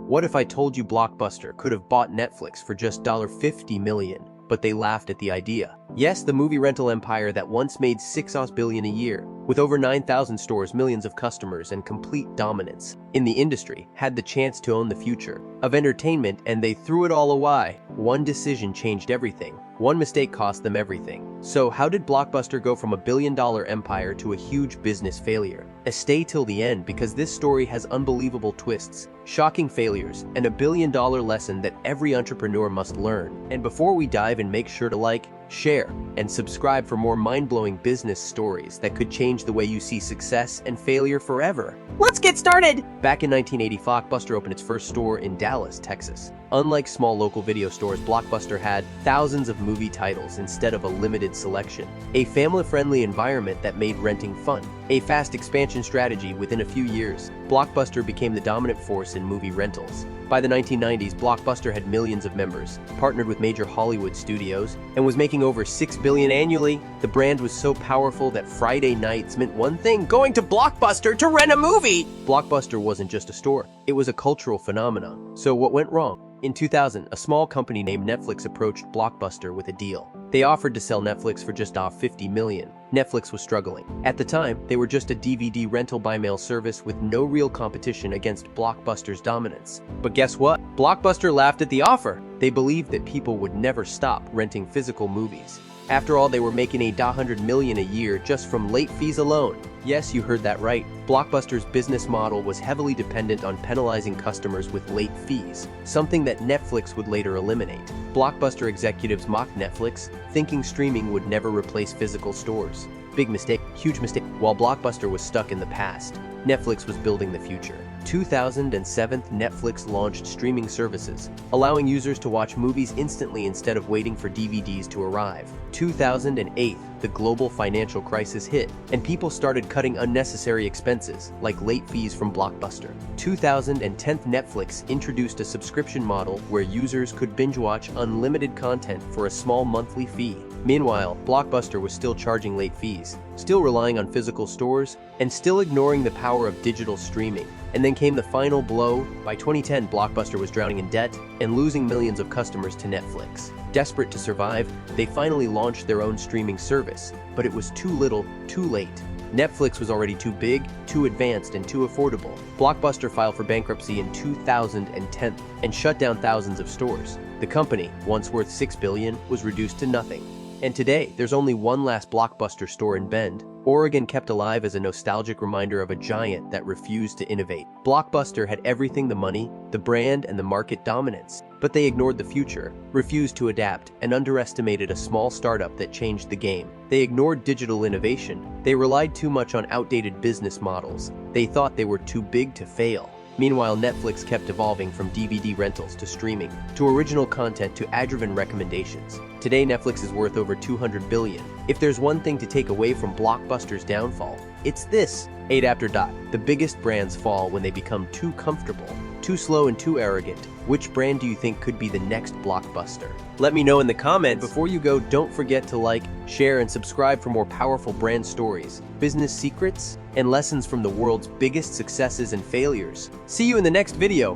What if I told you Blockbuster could have bought Netflix for just $50 million, but they laughed at the idea? Yes, the movie rental empire that once made $6 billion a year, with over 9,000 stores, millions of customers, and complete dominance in the industry, had the chance to own the future of entertainment, and they threw it all away. One decision changed everything. One mistake cost them everything. So how did Blockbuster go from a billion-dollar empire to a huge business failure? Stay till the end, because this story has unbelievable twists, shocking failures, and a billion-dollar lesson that every entrepreneur must learn. And before we dive in, make sure to like, share, and subscribe for more mind-blowing business stories that could change the way you see success and failure forever. Let's get started! Back in 1980, Blockbuster opened its first store in Dallas, Texas. Unlike small local video stores, Blockbuster had thousands of movie titles instead of a limited selection. A family-friendly environment that made renting fun. A fast expansion strategy. Within a few years, Blockbuster became the dominant force in movie rentals. By the 1990s, Blockbuster had millions of members, partnered with major Hollywood studios, and was making over $6 billion annually. The brand was so powerful that Friday nights meant one thing: going to Blockbuster to rent a movie! Blockbuster wasn't just a store, it was a cultural phenomenon. So what went wrong? In 2000, a small company named Netflix approached Blockbuster with a deal. They offered to sell Netflix for just $50 million. Netflix was struggling. At the time, they were just a DVD rental by mail service with no real competition against Blockbuster's dominance. But guess what? Blockbuster laughed at the offer. They believed that people would never stop renting physical movies. After all, they were making $100 million a year just from late fees alone. Yes, you heard that right. Blockbuster's business model was heavily dependent on penalizing customers with late fees, something that Netflix would later eliminate. Blockbuster executives mocked Netflix, thinking streaming would never replace physical stores. Big mistake, huge mistake. While Blockbuster was stuck in the past, Netflix was building the future. 2007, Netflix launched streaming services, allowing users to watch movies instantly instead of waiting for DVDs to arrive. 2008, the global financial crisis hit, and people started cutting unnecessary expenses, like late fees from Blockbuster. 2010, Netflix introduced a subscription model where users could binge-watch unlimited content for a small monthly fee. Meanwhile, Blockbuster was still charging late fees, still relying on physical stores, and still ignoring the power of digital streaming. And then came the final blow. By 2010, Blockbuster was drowning in debt and losing millions of customers to Netflix. Desperate to survive, they finally launched their own streaming service, but it was too little, too late. Netflix was already too big, too advanced, and too affordable. Blockbuster filed for bankruptcy in 2010 and shut down thousands of stores. The company, once worth $6 billion, was reduced to nothing. And today, there's only one last Blockbuster store in Bend, Oregon, kept alive as a nostalgic reminder of a giant that refused to innovate. Blockbuster had everything: the money, the brand, and the market dominance. But they ignored the future, refused to adapt, and underestimated a small startup that changed the game. They ignored digital innovation. They relied too much on outdated business models. They thought they were too big to fail. Meanwhile, Netflix kept evolving from DVD rentals to streaming, to original content to ad-driven recommendations. Today, Netflix is worth over $200 billion. If there's one thing to take away from Blockbuster's downfall, it's this. 8 after dot. The biggest brands fall when they become too comfortable, too slow, and too arrogant. Which brand do you think could be the next Blockbuster? Let me know in the comments. Before you go, don't forget to like, share, and subscribe for more powerful brand stories, business secrets, and lessons from the world's biggest successes and failures. See you in the next video.